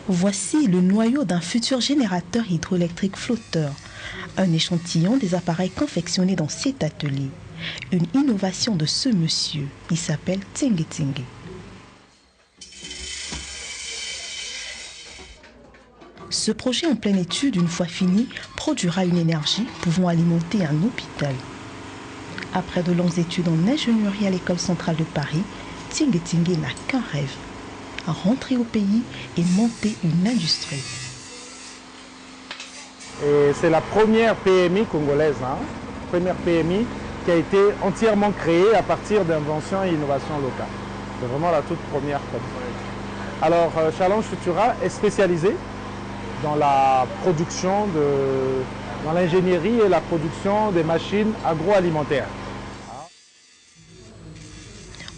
Voici le noyau d'un futur générateur hydroélectrique flotteur, un échantillon des appareils confectionnés dans cet atelier. Une innovation de ce monsieur, il s'appelle Tingue Tingue. Ce projet en pleine étude, une fois fini, produira une énergie pouvant alimenter un hôpital. Après de longues études en ingénierie à l'École centrale de Paris, Tingue Tingue n'a qu'un rêve, rentrer au pays et monter une industrie. C'est la première PMI congolaise, première PMI qui a été entièrement créée à partir d'inventions et innovations locales. C'est vraiment la toute première. Alors, Challenge Futura est spécialisé dans la production, dans l'ingénierie et la production des machines agroalimentaires.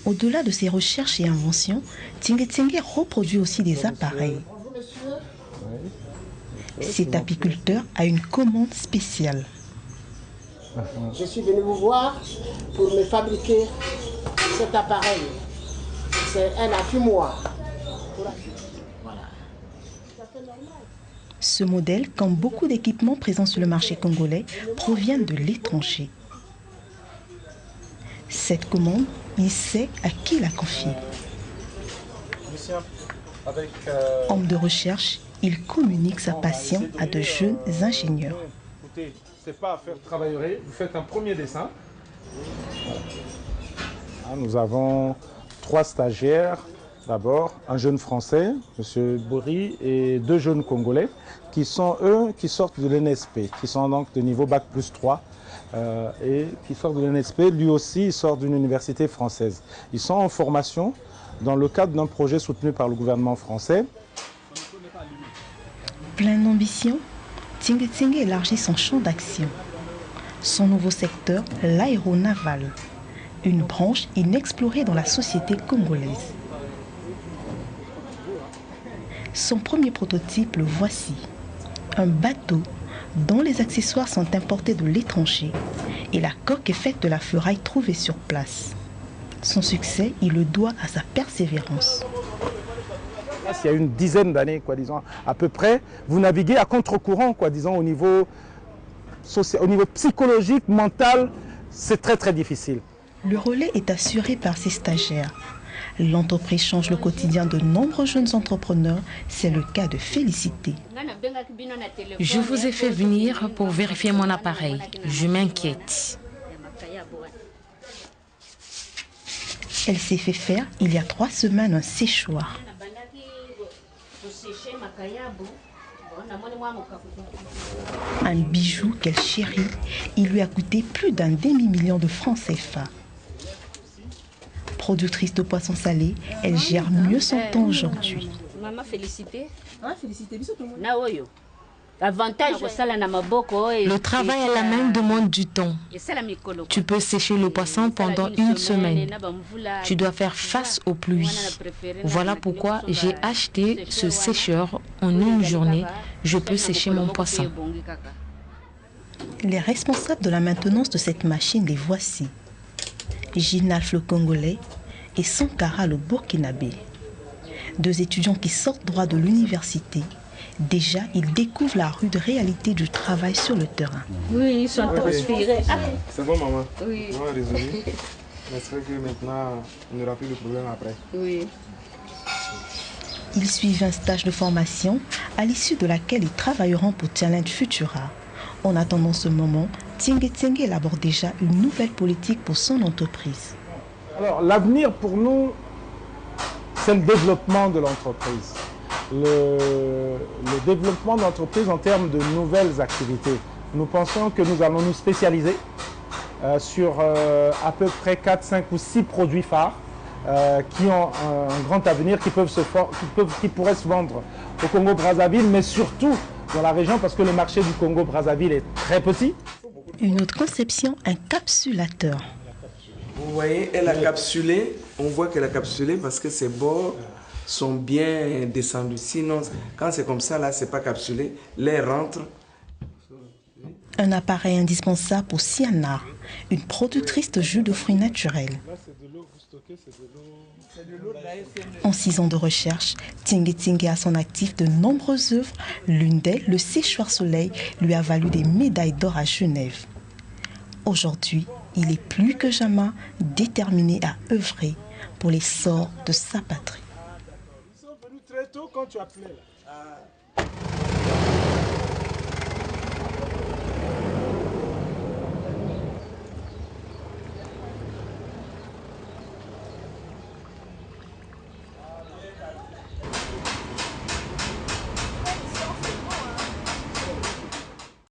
Au-delà de ses recherches et inventions, Tingue Tingue reproduit aussi des appareils. Cet apiculteur a une commande spéciale. Je suis venu vous voir pour me fabriquer cet appareil. C'est un affumoir. Voilà. Ce modèle, comme beaucoup d'équipements présents sur le marché congolais, provient de l'étranger. Cette commande, il sait à qui la confier. Homme de recherche, il communique sa passion à de jeunes ingénieurs. Écoutez, c'est pas à faire travailler, vous faites un premier dessin. Nous avons 3 stagiaires. D'abord, un jeune Français, M. Bory, et 2 jeunes Congolais, qui sont eux qui sortent de l'NSP, qui sont donc de niveau Bac plus 3, et qui sortent de l'NSP. Lui aussi, il sort d'une université française. Ils sont en formation dans le cadre d'un projet soutenu par le gouvernement français. Plein d'ambition, Tingue Tingue élargit son champ d'action. Son nouveau secteur, l'aéronaval, une branche inexplorée dans la société congolaise. Son premier prototype, le voici. Un bateau dont les accessoires sont importés de l'étranger et la coque est faite de la ferraille trouvée sur place. Son succès, il le doit à sa persévérance. Il y a une dizaine d'années, disons, à peu près, vous naviguez à contre-courant, disons, au niveau psychologique, mental, c'est très très difficile. Le relais est assuré par ses stagiaires. L'entreprise change le quotidien de nombreux jeunes entrepreneurs. C'est le cas de Félicité. Je vous ai fait venir pour vérifier mon appareil. Je m'inquiète. Elle s'est fait faire il y a 3 semaines un séchoir. Un bijou qu'elle chérit. Il lui a coûté plus d'un demi-million de francs CFA. Productrice de poissons salés, elle gère mieux son temps aujourd'hui. Maman Félicité. Le travail à la main demande du temps. Tu peux sécher le poisson pendant 1 semaine. Tu dois faire face aux pluies. Voilà pourquoi j'ai acheté ce sécheur. En 1 journée, je peux sécher mon poisson. Les responsables de la maintenance de cette machine, les voici. Ginalf le Congolais et Sankara le Burkinabé. 2 étudiants qui sortent droit de l'université. Déjà, ils découvrent la rude réalité du travail sur le terrain. Oui, ils sont transpirés. C'est bon, maman. Oui. On va résolu. J'espère que maintenant, on n'aura plus de problème après. Oui. Ils suivent un stage de formation à l'issue de laquelle ils travailleront pour Challenge Futura. En attendant ce moment, Tingue Tingue élabore déjà une nouvelle politique pour son entreprise. Alors, l'avenir pour nous, c'est le développement de l'entreprise. Le développement de l'entreprise en termes de nouvelles activités. Nous pensons que nous allons nous spécialiser sur à peu près 4, 5 ou 6 produits phares qui ont un grand avenir, qui pourraient se vendre au Congo-Brazzaville, mais surtout dans la région parce que le marché du Congo-Brazzaville est très petit. Une autre conception, un capsulateur. Vous voyez, elle a capsulé, on voit qu'elle a capsulé parce que ses bords sont bien descendus. Sinon, quand c'est comme ça, là, c'est pas capsulé, l'air rentre. Un appareil indispensable pour Siana, une productrice de jus de fruits naturels. En 6 ans de recherche, Tingue Tingue a à son actif de nombreuses œuvres. L'une d'elles, le séchoir soleil, lui a valu des médailles d'or à Genève. Aujourd'hui, il est plus que jamais déterminé à œuvrer pour l'essor de sa patrie. Ils sont venus très tôt quand tu appelais là.